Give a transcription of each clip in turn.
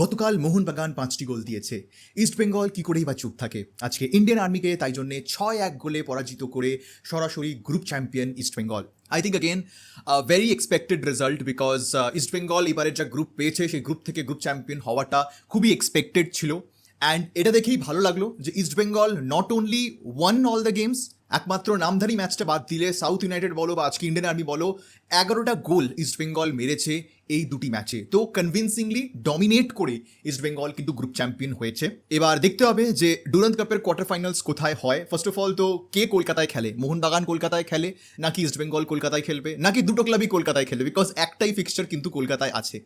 গতকাল মোহনবাগান 5টি গোল দিয়েছে। ইস্টবেঙ্গল কি করেই বা চুপ থাকে। আজকে ইন্ডিয়ান আর্মিকে তাই জন্য 6-1 গোলে পরাজিত করে সরাসরি group champion East Bengal. I think again very expected result because East Bengal এবারে যা গ্রুপ পেয়েছে সেই গ্রুপ থেকে গ্রুপ চ্যাম্পিয়ন হওয়াটা খুবই এক্সপেক্টেড ছিল। অ্যান্ড এটা দেখেই ভালো লাগলো যে East Bengal not only one all the games, একমাত্র নামধারী ম্যাচটা বাদ দিলে সাউথ ইউনাইটেড বলো বা আজকে ইন্ডিয়ান আর্মি বলো, 11টা গোল ইস্টবেঙ্গল মেরেছে এই দুটি ম্যাচে। তো কনভিনসিংলি ডমিনেট করে ইস্টবেঙ্গল কিন্তু গ্রুপ চ্যাম্পিয়ন হয়েছে। এবার দেখতে হবে যে ডুরান্ড কাপের কোয়ার্টার ফাইনালস কোথায় হয়। ফার্স্ট অফ অল তো কে কলকাতায় খেলে, মোহনবাগান কলকাতায় খেলে নাকি ইস্টবেঙ্গল কলকাতায় খেলবে নাকি দুটো ক্লাবই কলকাতায় খেলবে, বিকজ একটাই ফিক্সচার কিন্তু কলকাতায় আছে।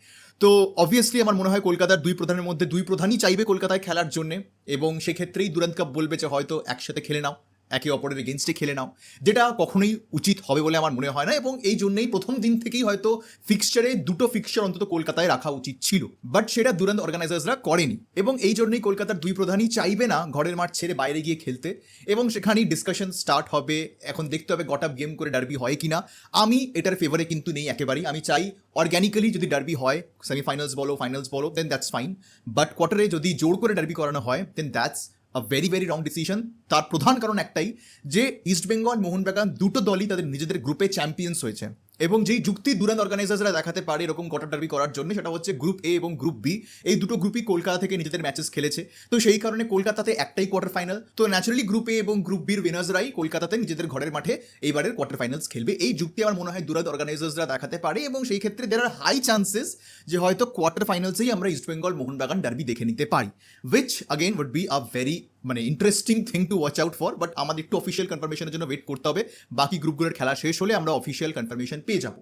তো অবভিয়াসলি আমার মনে হয় কলকাতার দুই প্রধানের মধ্যে দুই প্রধানই চাইবে কলকাতায় খেলার জন্য, এবং সেক্ষেত্রেই ডুরান্ড কাপ বলবে যে হয়তো একসাথে খেলে নাও, একে অপরের এগেনস্টে খেলে নাও, যেটা কখনোই উচিত হবে বলে আমার মনে হয় না। এবং এই জন্যই প্রথম দিন থেকেই হয়তো ফিক্সচারে দুটো ফিক্সচার অন্তত কলকাতায় রাখা উচিত ছিল, বাট সেটা ডুরান্ড অর্গানাইজার্সরা করেনি। এবং এই জন্যই কলকাতার দুই প্রধানই চাইবে না ঘরের মাঠ ছেড়ে বাইরে গিয়ে খেলতে, এবং সেখানেই ডিসকাশন স্টার্ট হবে। এখন দেখতে হবে গট আপ গেম করে ডার্বি হয় কিনা। আমি এটার ফেভারে কিন্তু নেই একেবারেই। আমি চাই অর্গ্যানিক্যালি যদি ডার্বি হয়, সেমিফাইনালস বলো ফাইনালস বলো, দেন দ্যাটস ফাইন, বাট কোয়ার্টারে যদি জোর করে ডার্বি করানো হয় then that's a very very wrong decision. তার প্রধান কারণ একটাই যে ইস্টবেঙ্গল মোহনবাগান দুটো দলই তাদের নিজেদের গ্রুপে চ্যাম্পিয়ন্স হয়েছে, এবং যেই যুক্তি ডুরান্ড অর্গানাইজার্সরা দেখাতে পারে এরকম কোয়ার্টার ডার্বি করার জন্য, সেটা হচ্ছে গ্রুপ এ এবং গ্রুপ বি এই দুটো গ্রুপই কলকাতা থেকে নিজেদের ম্যাচেস খেলেছে। তো সেই কারণে কলকাতাতে একটাই কোয়ার্টার ফাইনাল, তো ন্যাচারালি গ্রুপ এ এবং গ্রুপ বির উইনার্সরাই কলকাতাতে নিজেদের ঘরের মাঠে এইবারের কোয়ার্টার ফাইনালস খেলবে। এই যুক্তি আমার মনে হয় ডুরান্ড অর্গানাইজার্সরা দেখাতে পারে, এবং সেই ক্ষেত্রে দের আর হাই চান্সেস যে হয়তো কোয়ার্টার ফাইনালসেই আমরা ইস্টবেঙ্গল মোহনবাগান ডার্বি দেখে নিতে পারি, which again would be a very interesting thing to watch out for. But আমাদের একটু অফিসিয়াল কনফার্মেশনের জন্য ওয়েট করতে হবে। বাকি গ্রুপগুলোর খেলা শেষ হলে আমরা অফিসিয়াল কনফার্মেশন পেয়ে যাব।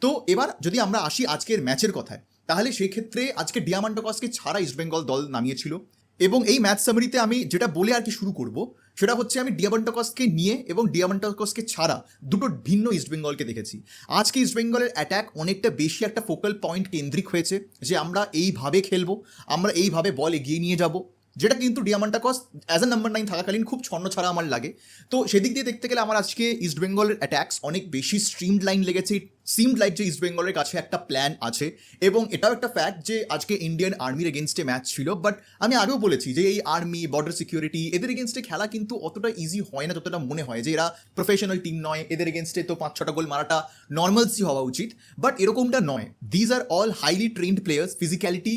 তো এবার যদি আমরা আসি আজকের ম্যাচের কথায়, তাহলে সেক্ষেত্রে আজকে ডিয়ামান্টাকসকে ছাড়া ইস্টবেঙ্গল দল নামিয়েছিল। এবং এই ম্যাচ সামারিতে আমি যেটা বলে আর কি শুরু করব সেটা হচ্ছে আমি ডিয়ামান্টাকসকে নিয়ে এবং ডিয়ামান্টাকসকে ছাড়া দুটো ভিন্ন ইস্টবেঙ্গলকে দেখেছি। আজকে ইস্টবেঙ্গলের অ্যাটাক অনেকটা বেশি একটা ফোকাল পয়েন্ট কেন্দ্রিক হয়েছে, যে আমরা এইভাবে খেলবো, আমরা এইভাবে বল এগিয়ে নিয়ে যাব, যেটা কিন্তু ডিয়ামান্টাকস অ্যাজ এ নাম্বার 9 থাকাকালীন খুব ছন্ন ছাড়া আমার লাগে। তো সেদিক দিয়ে দেখতে গেলে আমার আজকে ইস্টবেঙ্গলের অ্যাট্যাক্স অনেক বেশি স্ট্রিমড লাইন লেগেছে। সিমড লাইক যে ইস্টবেঙ্গলের কাছে একটা প্ল্যান আছে, এবং এটাও একটা ফ্যাক্ট যে আজকে ইন্ডিয়ান আর্মির এগেনস্টে ম্যাচ ছিল। বাট আমি আগেও বলেছি যে এই আর্মি, বর্ডার সিকিউরিটি, এদের এগেনস্টে খেলা কিন্তু অতটা ইজি হয় না যতটা মনে হয়, যে এরা প্রফেশনাল টিম নয়, এদের এগেনস্টে তো 5-6টা গোল মারাটা নর্মালসই হওয়া উচিত। বাট এরকমটা নয়। These are all highly trend players, physicality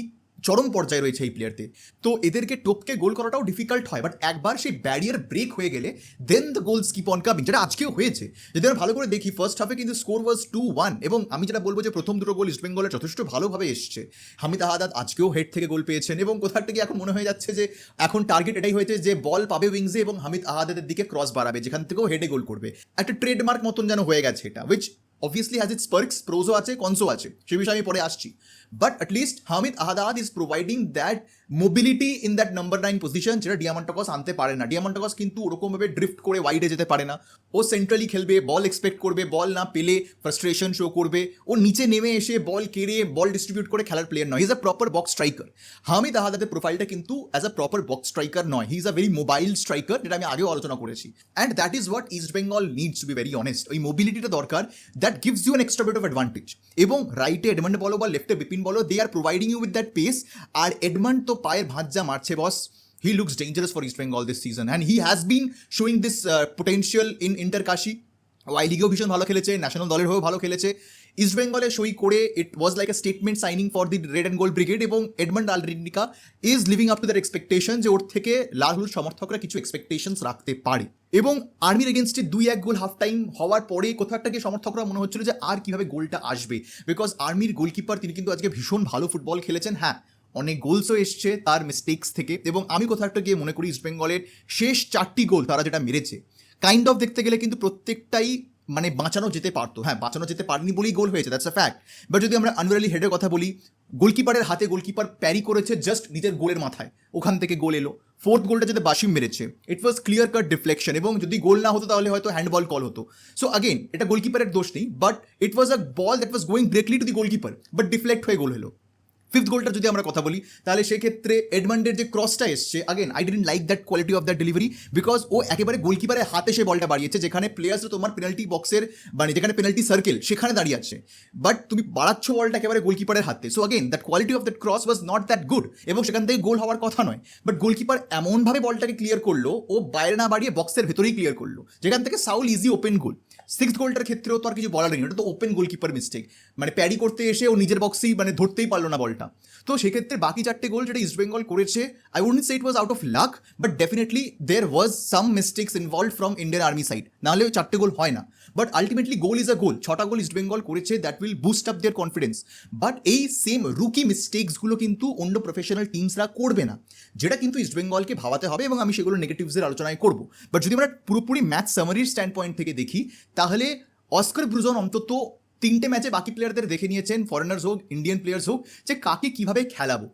চরম পর্যায়ে রয়েছে এই প্লেয়ারদের। তো এদেরকে টপকে গোল করাটাও ডিফিকাল্ট হয়, বাট একবার সেই ব্যারিয়ার ব্রেক হয়ে গেলে then the goals keep on coming, যেটা আজকেও হয়েছে। যদি আমরা ভালো করে দেখি ফার্স্ট হাফে কিন্তু স্কোর ওয়াজ 2-1, এবং আমি যেটা বলবো যে প্রথম দুটো গোল ইস্টবেঙ্গলের যথেষ্ট ভালোভাবে এসছে। হামিদ আহাদাদ আজকেও হেড থেকে গোল পেয়েছেন, এবং কোথার থেকে এখন মনে হয়ে যাচ্ছে যে এখন টার্গেট এটাই হয়েছে যে বল পাবে উইংসে এবং হামিদ আহাদাদের দিকে ক্রস বাড়াবে, যেখান থেকেও হেডে গোল করবে। একটা ট্রেডমার্ক মতন যেন হয়ে গেছে এটা, which obviously has its perks, প্রোজও আছে কনসও আছে, সে বিষয়ে আমি পরে আসছি। But at least Hamid Ahadad is providing that mobility in that number 9 position, যেটা ডিয়ামান্টাকস আনতে পারে না। ডিয়ামান্টাকস কিন্তু ওরকমভাবে ড্রিফট করে ওয়াইডে যেতে পারে না। ও সেন্ট্রালি খেলবে, বল এক্সপেক্ট করবে, বল না পেলে ফ্রাস্ট্রেশন শো করবে, ও নিচে নেমে এসে বল কেড়ে বল ডিস্ট্রিবিউট করে খেলার প্লেয়ার নয়। He is a proper box striker. Hamid আহাদাদের প্রোফাইলটা কিন্তু as a proper box striker নয়, he is a very mobile striker, যেটা আমি আগেও আলোচনা করেছি। And that is what East Bengal needs to be very honest. ওই মোবিলিটিটা দরকার, that gives you an extra of advantage. এবং রাইটে এডমন্ড বলো বা লেফটে বিপিন বলো, they are providing you with that pace. আর এডমন্ড তো পায়ের ভাঁজ যা মারছে বস, he looks dangerous for East Bengal this season, and he has been showing this potential in Inter Kashi. Y লিগেও ভীষণ ভালো খেলেছে, ন্যাশনাল দলের হয়েও ভালো খেলেছে। ইস্ট বেঙ্গলে সই করে it was like a statement signing for the red and gold brigade, এবং এডমন্ড আলরেডিকা is living up to that expectation, যে ওর থেকে লাল হলুদ সমর্থকরা কিছু এক্সপেকটেশনস রাখতে পারে। এবং আর্মির এগেনস্টে 2-1 গোল হাফ টাইম হওয়ার পরে কোথাও একটা গিয়ে সমর্থকরা মনে হচ্ছিল যে আর কিভাবে গোলটা আসবে, বিকজ আর্মির গোলকিপার তিনি কিন্তু আজকে ভীষণ ভালো ফুটবল খেলেছেন। হ্যাঁ, অনেক গোলসও এসছে তার মিস্টেক্স থেকে, এবং আমি কোথাও একটা গিয়ে মনে করি ইস্টবেঙ্গলের শেষ 4টি গোল তারা যেটা মেরেছে, কাইন্ড অফ দেখতে গেলে কিন্তু প্রত্যেকটাই বাঁচানো যেতে পারতো। হ্যাঁ, বাঁচানো যেতে পারেনি বলেই গোল হয়েছে, দ্যাটস আ ফ্যাক্ট। বাট যদি আমরা আনওয়ার আলী হেডের কথা বলি, গোলকিপারের হাতে গোলকিপার প্যারি করেছে জাস্ট নিজের গোলের মাথায়, ওখান থেকে গোল এলো। ফোর্থ গোলটা যেটা বাসিম মেরেছে, ইট ওয়াজ ক্লিয়ার কাট ডিফ্লেকশন, এবং যদি গোল না হতো তাহলে হয়তো হ্যান্ডবল কল হতো। সো আগেন এটা গোলকিপারের দোষ নেই, but it was a ball that was going directly to the goalkeeper, but deflect হয়ে গোল হলো। ফিফথ গোলটা যদি আমরা কথা বলি তাহলে সেক্ষেত্রে এডমান্ডের যে ক্রসটা এসছে, again I didn't like that quality of that delivery, because ও একেবারে গোলকিপারের হাতে সে বলটা বাড়িয়েছে, যেখানে প্লেয়ার্সরা তোমার পেনাল্টি বক্সের মানে যেখানে পেনাল্টি সার্কেল সেখানে দাঁড়িয়ে আছে, বাট তুমি বাড়াচ্ছ বলটা একেবারে গোলকিপারের হাতে। So again that quality of that cross was not that good, এবং সেখান থেকে গোল হওয়ার কথা নয়, বাট গোলকিপার এমনভাবে বলটাকে ক্লিয়ার করলো, ও বাইরে না বাড়িয়ে বক্সের ভেতরেই ক্লিয়ার করলো, যেখান থেকে সাউল ইজি ওপেন গোল। সিক্সথ গোলটার ক্ষেত্রেও তো আর কিছু বলার নেই, ওটা তো ওপেন গোলকিপার মিস্টেক, মানে প্যারি করতে এসে ও নিজের বক্সেই মানে ধরতেই পারলো না বলটা। তো সেক্ষেত্রে বাকি চারটে গোল যেটা ইস্টবেঙ্গল করেছে, I wouldn't say it was out of luck, but definitely there was some mistakes involve from Indian army side, নাহলে ওই চারটে গোল হয় না। But ultimately goal is a গোল, 6টা গোল ইস্টবেঙ্গল করেছে, that will boost up there confidence. But এই same rookie মিস্টেক্সগুলো কিন্তু অন্য প্রফেশনাল টিমসরা করবে না, যেটা কিন্তু ইস্টবেঙ্গলকে ভাবাতে হবে, এবং আমি সেগুলো নেগেটিভসের আলোচনায় করবো। বাট যদি আমরা পুরোপুরি ম্যাচ সামারির স্ট্যান্ড পয়েন্ট থেকে দেখি, তাহলে অস্কার ব্রুজন অন্তত 3টে ম্যাচে বাকি প্লেয়ারদের দেখে নিয়েছেন, ফরেনার্স হোক ইন্ডিয়ান প্লেয়ার্স হোক, যে কাকে কিভাবে খেলাবো।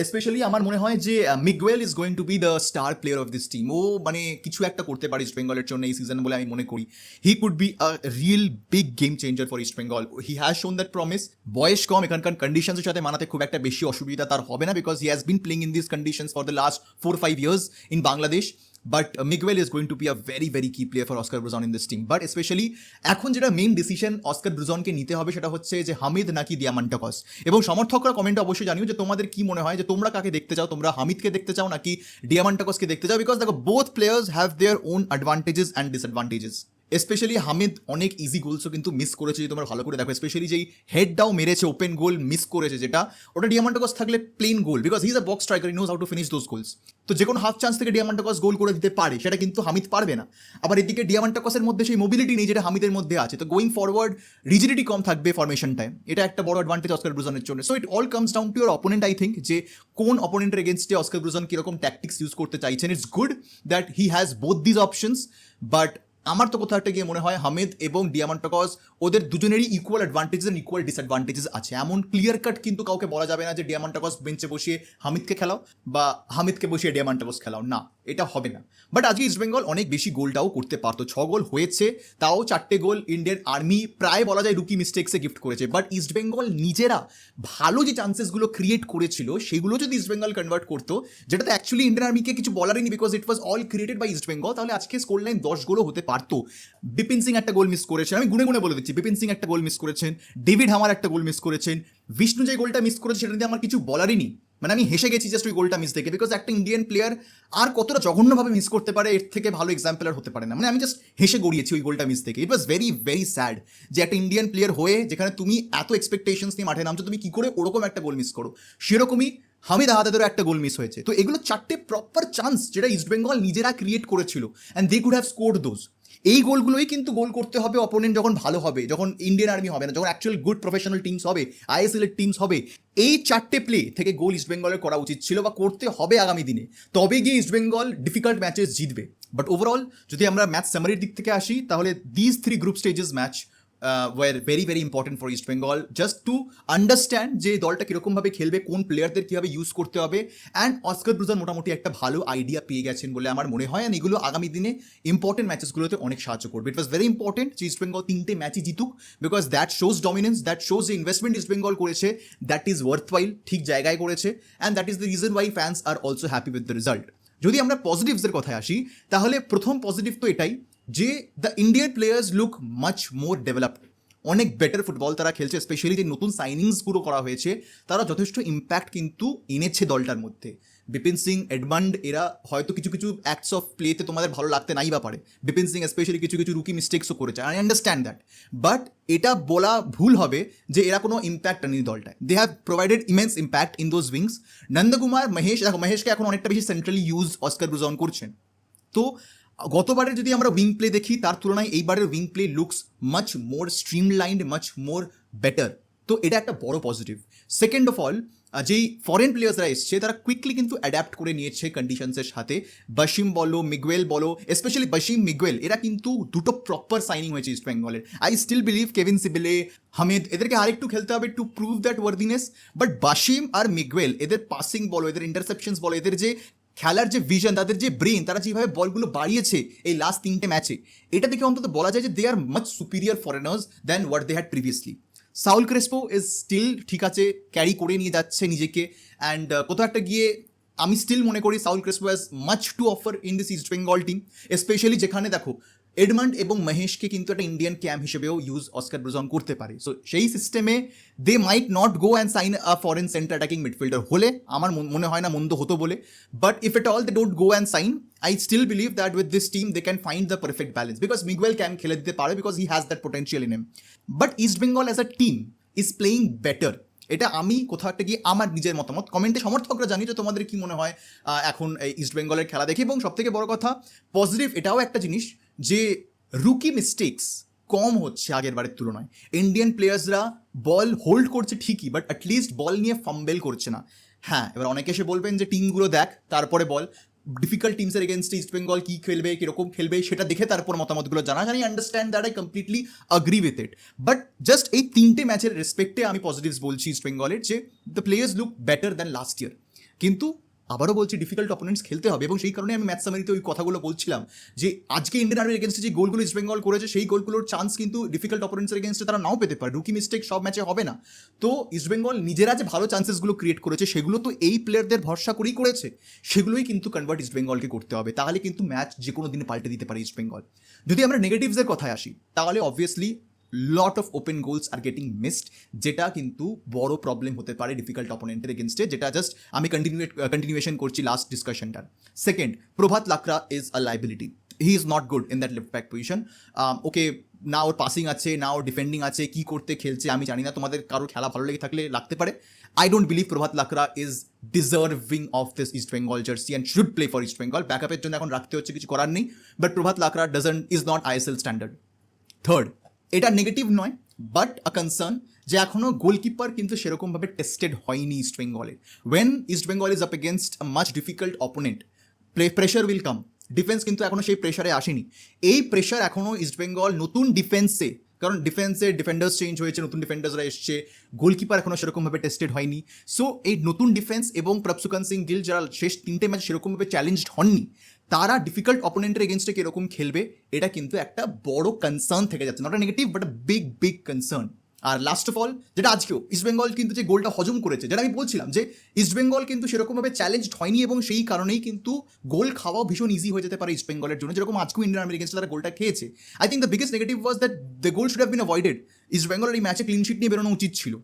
স্পেশালি আমার মনে হয় যে Miguel is going to be the star player of this team. ও মানে কিছু একটা করতে পারে ইস্ট বেঙ্গলের জন্য এই সিজন বলে আমি মনে করি। He could be a real big game changer for East Bengal. He has শোন দ্যাট প্রমিস। বয়স কম, এখানকার কন্ডিশনসের সাথে মানাতে খুব একটা বেশি অসুবিধা তার হবে না, because he has been playing in this conditions for the last 4-5 years in Bangladesh. But Miguel is going to be a very very key player for Oscar Bruzon in this team. But especially এখন যেটা main decision Oscar ব্রুজনকে নিতে হবে সেটা হচ্ছে যে হামিদ নাকি দিয়ামান্টাকস। এবং সমর্থকরা কমেন্টে অবশ্যই জানিও যে তোমাদের কি মনে হয়, যে তোমরা কাকে দেখতে চাও, তোমরা হামিদকে দেখতে চাও নাকি ডিয়ামান্টাকসকে দেখতে চাও, বিকজ দেখো both players have their own advantages and disadvantages. Specially Hamid অনেক ইজি গোলসও কিন্তু মিস করেছে, যদি তোমরা ভালো করে দেখো, স্পেশালি যেই হেডটাও মেরেছে, ওপেন গোল মিস করেছে, যেটা ওটা ডিয়ামান্টাকস থাকলে plain goal, because he is a box striker, he knows how to finish those goals. তো যে কোনো হাফ চান্স থেকে ডিয়ামান্টাকস গোল করে দিতে পারে, সেটা কিন্তু হামিদ পারবে না। আবার এদিকে ডিয়ামান্টাকসের মধ্যে সেই মোবিলিটি নেই যেটা হামিদের মধ্যে আছে, তো গোয়িং ফরওয়ার্ড রিজিডিটি কম থাকবে ফরমেশন টাইম, এটা একটা বড় অ্যাডভান্টেজ অস্কার ব্রুজনের জন্য। So it all comes down to your opponent, I think, যে কোন অপোনেন্টের এগেনস্টে অস্কার ব্রুজন কিরকম ট্যাকটিক্স ইউজ করতে চাইছেন। It's good that he has both these options, but আমার তো কোথাও একটা গিয়ে মনে হয় হামিদ এবং ডিয়ামান্টাকস ওদের দুজনেরই equal advantages and equal disadvantages আছে। এমন ক্লিয়ার কাট কিন্তু কাউকে বলা যাবে না যে ডিয়ামান্টাকস বেঞ্চে বসিয়ে হামিদকে খেলাও বা হামিদকে বসিয়ে ডিয়ামান্টাকস খেলাও, না, এটা হবে না। বাট আজকে ইস্টবেঙ্গল অনেক বেশি গোলটাও করতে পারতো, 6 গোল হয়েছে, তাও 4টে গোল ইন্ডিয়ান আর্মি প্রায় বলা যায় রুকি মিস্টেক্সে গিফট করেছে। বাট ইস্টবেঙ্গল নিজেরা ভালো যে চান্সেসগুলো ক্রিয়েট করেছিল সেগুলো যদি ইস্টবেঙ্গল কনভার্ট করতো, যেটাতে অ্যাকচুয়ালি ইন্ডিয়ান আর্মিকে কিছু বলারই নি, because it was all created by East Bengal, তাহলে আজকে স্কোর লাইন 10 গোলও হতে পারতো। বিপিন সিং একটা গোল মিস করেছেন, আমি গুনে গুনে বলে দিচ্ছি, বিপিন সিং একটা গোল মিস করেছেন, ডেভিড হামার একটা গোল মিস করেছেন, বিষ্ণু যে গোলটা মিস করেছে সেটা নিয়ে আমার কিছু বলারই নেই, মানে আমি হেসে গেছি জাস্ট ওই গোলটা মিস দেখে, বিকজ একটা ইন্ডিয়ান প্লেয়ার আর কতটা জঘন্যভাবে মিস করতে পারে, এর থেকে ভালো এক্সাম্পল আর হতে পারে না। মানে আমি জাস্ট হেসে গড়িয়েছি ওই গোলটা মিস দেখে। ইট ওয়াজ ভেরি ভেরি স্যাড যে একটা ইন্ডিয়ান প্লেয়ার হয়ে, যেখানে তুমি এত এক্সপেকটেশনস নিয়ে মাঠে নামছো, তুমি কি করে ওরকম একটা গোল মিস করো। সেরকমই হামিদ আহাদেরও একটা গোল মিস হয়েছে। তো এগুলো 4টে প্রপার চান্স যেটা ইস্টবেঙ্গল নিজেরা ক্রিয়েট করেছিল, and they could have scored those. এই গোলগুলোই কিন্তু গোল করতে হবে অপোনেন্ট যখন ভালো হবে, যখন ইন্ডিয়ান আর্মি হবে না, যখন অ্যাকচুয়াল গুড প্রফেশনাল টিমস হবে, আইএসএল এর টিমস হবে, এই 4টে প্লে থেকে গোল ইস্টবেঙ্গলের করা উচিত ছিল বা করতে হবে আগামী দিনে, তবে গিয়ে ইস্টবেঙ্গল ডিফিকাল্ট ম্যাচেস জিতবে। বাট ওভারঅল যদি আমরা ম্যাচ সামারির দিক থেকে আসি, তাহলে this 3 group stages match were very very important for East Bengal, just to understand যে দলটা কীরকমভাবে খেলবে, কোন প্লেয়ারদের কীভাবে ইউজ করতে হবে। অ্যান্ড অস্কার ব্রুজন মোটামুটি একটা ভালো আইডিয়া পেয়ে গেছেন বলে আমার মনে হয়, অ্যান্ড এগুলো আগামী দিনে ইম্পর্টেন্ট ম্যাচেসগুলোতে অনেক সাহায্য করবে। ইট ওয়াজ ভেরি ইম্পর্টেন্ট যে ইস্ট বেঙ্গল 3টে ম্যাচই জিতুক, because that shows dominance, that shows যে ইনভেস্টমেন্ট ইস্ট বেঙ্গল করেছে, দ্যাট ইজ ওয়ার্থওয়াইল, ঠিক জায়গায় করেছে, and that is the reason why fans are also happy with the result. যদি আমরা পজিটিভসের কথায় আসি, তাহলে প্রথম পজিটিভ তো এটাই যে the Indian players look much more developed, অনেক বেটার ফুটবল তারা খেলছে। স্পেশালি যে নতুন সাইনিংসগুলো করা হয়েছে, তারা যথেষ্ট ইম্প্যাক্ট কিন্তু এনেছে দলটার মধ্যে। বিপিন সিং, এডমান্ড, এরা হয়তো কিছু কিছু অ্যাক্টস অফ প্লেতে তোমাদের ভালো লাগতে নাই বা পারে, বিপিন সিং স্পেশালি কিছু কিছু রুকি মিস্টেক্সও করেছে, আই আন্ডারস্ট্যান্ড দ্যাট, বাট এটা বলা ভুল হবে যে এরা কোনো ইম্প্যাক্ট আনেনি দলটায়। They have provided immense impact in those wings. Nandakumar, Mahesh, দেখো মহেশকে এখন অনেকটা বেশি সেন্ট্রালি ইউজ অস্কার ব্রুজন করছেন। তো গতবারের যদি আমরা উইং প্লে দেখি, তার তুলনায় এইবারের wing play looks much more streamlined, much more better. তো এটা একটা বড় পজিটিভ। সেকেন্ড অফ অল, যেই ফরেন প্লেয়ার্সরা এসছে তারা কুইকলি কিন্তু অ্যাডাপ্ট করে নিয়েছে কন্ডিশনসের সাথে। বাশিম বলো, মিগুয়েল বলো, স্পেশালি বাশিম, মিগুয়েল, এরা কিন্তু দুটো প্রপার সাইনিং হয়েছে ইস্ট বেঙ্গলের। I still believe Kevin Sibille, Hamid, এদেরকে আরেকটু খেলতে হবে to prove that worthiness, but বাশিম আর মিগুয়েল, এদের পাসিং বলো, এদের ইন্টারসেপশনস বলো, এদের যে খেলার যে ভিশন, তাদের যে ব্রেন, তারা যেভাবে বলগুলো বাড়িয়েছে এই লাস্ট 3টে ম্যাচে, এটা দেখে অন্তত বলা যায় যে they are much superior foreigners than what they had previously. Saul Crespo is still ঠিক আছে, ক্যারি করে নিয়ে যাচ্ছে নিজেকে, অ্যান্ড কোথাও একটা গিয়ে আমি স্টিল মনে করি Saul Crespo has much to offer in this East Bengal team, specially যেখানে দেখো এডমান্ড এবং মহেশকে কিন্তু একটা ইন্ডিয়ান ক্যাম্প হিসেবেও ইউজ অস্কার ব্রুজন করতে পারে। সো সেই সিস্টেমে they might not go and sign a foreign center attacking midfielder হলে আমার মনে হয় না মন্দ হতো বলে, but if at all they don't go and sign, I still believe that with this team they can find the perfect balance because Miguel can খেলে দিতে পারে because he has that potential in him. But East Bengal as a team is playing better. এটা আমি কোথাও একটা গিয়ে আমার নিজের মতামত কমেন্টে সমর্থকরা জানি যে তোমাদের কি মনে হয় এখন এই ইস্ট বেঙ্গলের খেলা দেখে। এবং সবথেকে বড় কথা পজিটিভ এটাও একটা জিনিস যে রুকি মিস্টেক্স কম হচ্ছে আগের বারের তুলনায়। ইন্ডিয়ান প্লেয়ার্সরা বল হোল্ড করছে ঠিকই, বাট অ্যাটলিস্ট বল নিয়ে ফাম্বেল করছে না। হ্যাঁ, এবার অনেকে এসে বলবেন যে টিমগুলো দেখ তারপরে বল, ডিফিকাল্ট টিমসের এগেনস্টে ইস্ট বেঙ্গল কী খেলবে, কীরকম খেলবে সেটা দেখে তারপর মতামতগুলো জানা জানি, understand that, I completely agree with it. But just এই 3টে ম্যাচের রেসপেক্টে আমি পজিটিভস বলছি ইস্ট বেঙ্গলের, যে the players look better than last year. কিন্তু আবারও বলছি ডিফিকাল্ট অপোনেন্টস খেলতে হবে, এবং সেই কারণে আমি ম্যাচ সামারিতে ওই কথাগুলো বলছিলাম যে আজকে ইন্ডিয়ান আর্মির এগেনস্টে যে গোলগুলো ইস্ট বেঙ্গল করেছে সেই গোলগুলোর চান্স কিন্তু ডিফিকাল্ট অপোনেন্টসের এগেনস্টে তারা নাও পেতে পারে, রুকি মিস্টেক সব ম্যাচে হবে না। তো ইস্ট বেঙ্গল নিজেরা যে ভালো চান্সেসগুলো ক্রিয়েট করেছে সেগুলো তো এই প্লেয়ারদের ভরসা করেই করেছে, সেগুলোই কিন্তু কনভার্ট ইস্ট বেঙ্গলকে করতে হবে, তাহলে কিন্তু ম্যাচ যে কোনো দিনে পাল্টে দিতে পারে ইস্ট বেঙ্গল। যদি আমরা নেগেটিভসের কথায় আসি তাহলে obviously lot of open goals are getting missed, যেটা কিন্তু বড় প্রবলেম হতে পারে ডিফিকাল্ট অপোনেন্টের এগেনস্টে, যেটা জাস্ট আমি কন্টিনিউয়েশন করছি লাস্ট ডিসকাশনটার। Second, Prabhat Lakra is a liability, he is not good in that left back position. Okay, না ওর পাসিং আছে না ওর ডিফেন্ডিং আছে, কি করতে খেলছে আমি জানি না, তোমাদের কারোর খেলা ভালো লেগে থাকলে লাগতে পারে। I don't believe Prabhat Lakra is deserving of this East Bengal jersey and should play for East Bengal. ব্যাকআপের জন্য এখন রাখতে হচ্ছে, কিছু করার নেই, but Prabhat Lakra is not ISL standard. Third, এটা নেগেটিভ নয় বাট আ কনসার্ন, যে এখনও গোলকিপার কিন্তু সেরকমভাবে টেস্টেড হয়নি ইস্ট বেঙ্গলে। When East Bengal is up against a much difficult opponent, pressure will come, defence কিন্তু এখনও সেই প্রেশারে আসেনি। এই প্রেশার এখনও ইস্ট বেঙ্গল নতুন ডিফেন্সে, কারণ ডিফেন্ডার্স চেঞ্জ হয়েছে, নতুন ডিফেন্ডার্সরা এসছে, গোলকিপার এখনও সেরকমভাবে টেস্টেড হয়নি। সো এই নতুন ডিফেন্স এবং প্রভসুকান সিং গিল যারা শেষ 3টে ম্যাচ সেরকমভাবে চ্যালেঞ্জড হননি, তারা ডিফিকাল্ট অপোনেন্টের এগেনস্টে কীরকম খেলবে এটা কিন্তু একটা বড় কনসার্ন থেকে যাচ্ছে, not a negative but a big concern. R last of all, যেটা আজকেও ইস্টবেঙ্গল কিন্তু যে গোলটা হজম করেছে, যেটা আমি বলছিলাম যে ইস্টবেঙ্গল কিন্তু সেরকমভাবে চ্যালেঞ্জড হয়নি, এবং সেই কারণেই কিন্তু গোল খাওয়াও ভীষণ ইজি হয়ে যেতে পারে ইস্টবেঙ্গলের জন্য, যেরকম আজকেও ইন্ডিয়ান আর্মির এগেনস্টে তারা গোলটা খেয়েছে। I think the biggest negative was that the goal should have been avoided. ইস্টবেঙ্গলের এই ম্যাচে ক্লিন শিট নিয়ে বেরোনো উচিত ছিল,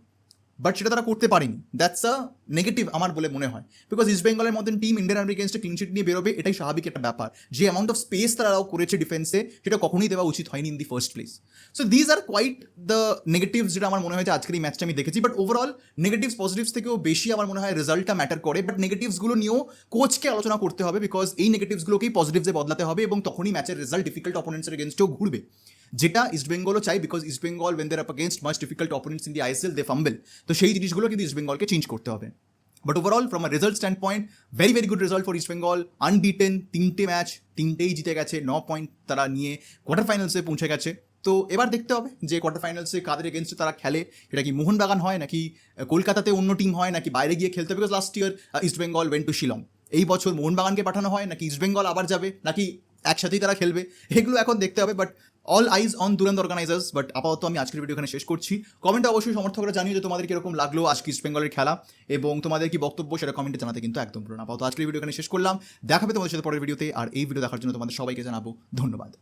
বাট সেটা তারা করতে পারেনি। দ্যাটস আ নেগেটিভ আমার বলে মনে হয়, বিকজ ইস্ট বেঙ্গলের মতন টিম ইন্ডিয়ান আর্মি এগেনস্টে ক্লিন শিট নিয়ে বেরোবে, এটাই স্বাভাবিক একটা ব্যাপার। যে অ্যামাউন্ট অফ স্পেস তারা করেছে ডিফেন্সে, সেটা কখনোই দেওয়া উচিত হয়নি in the first place. So these are quite the negatives, যেটা আমার মনে হয় যে আজকের এই ম্যাচটা আমি দেখেছি। বাট ওভারঅল নেগেটিভস পজিটিভস থেকেও বেশি আমার মনে হয় রেজাল্টটা ম্যাটার করে, বাট নেগেটিভসগুলো নিয়েও কোচকে আলোচনা করতে হবে, বিকজ এই নেগেটিভসগুলোকেই পজিটিভসে বদলাতে হবে, এবং তখনই ম্যাচের রেজাল্ট ডিফিকাল্ট অপোনেন্টসের এগেনস্টেও ঘুরবে, যেটা ইস্টবেঙ্গলও চাই, because East Bengal when there up against much difficult opponents in the ISL they fumble. তো সেই জিনিসগুলো কিন্তু ইস্টবেঙ্গলকে চেঞ্জ করতে হবে। But overall from a result stand point, very good result for East Bengal, unbeaten, 3টে ম্যাচ 3টেই জিতে গেছে, 9 পয়েন্ট তারা নিয়ে কোয়ার্টার ফাইনালসে পৌঁছে গেছে। তো এবার দেখতে হবে যে কোয়ার্টার ফাইনালসে কাদের এগেনস্টে তারা খেলে, এটা কি মোহনবাগান হয় নাকি কলকাতাতে অন্য টিম হয় নাকি বাইরে গিয়ে খেলতে হবে, because last year East Bengal went to Shillong. এই বছর মোহনবাগানকে পাঠানো হয় নাকি ইস্টবেঙ্গল আবার যাবে, নাকি একসাথেই তারা খেলবে, এগুলো এখন দেখতে হবে। বাট অল আইজ অন দুরন্ত অর্গানাইজার্স। বাট আপাতত আমি আজকের ভিডিও এখানে শেষ করছি। কমেন্টে অবশ্যই সমর্থকরা জানিয়ে যে তোমাদের কিরকম লাগলো আজকে ইস্ট বেঙ্গলের খেলা, এবং তোমাদের কি বক্তব্য সেটা কমেন্টে জানাতে কিন্তু একদম ভুলো না। আপাতত আজকের ভিডিও এখানে শেষ করলাম, দেখাবে তোমাদের সাথে পরের ভিডিওতে। আর এই ভিডিও দেখার জন্য তোমাদের সবাইকে জানাবো ধন্যবাদ।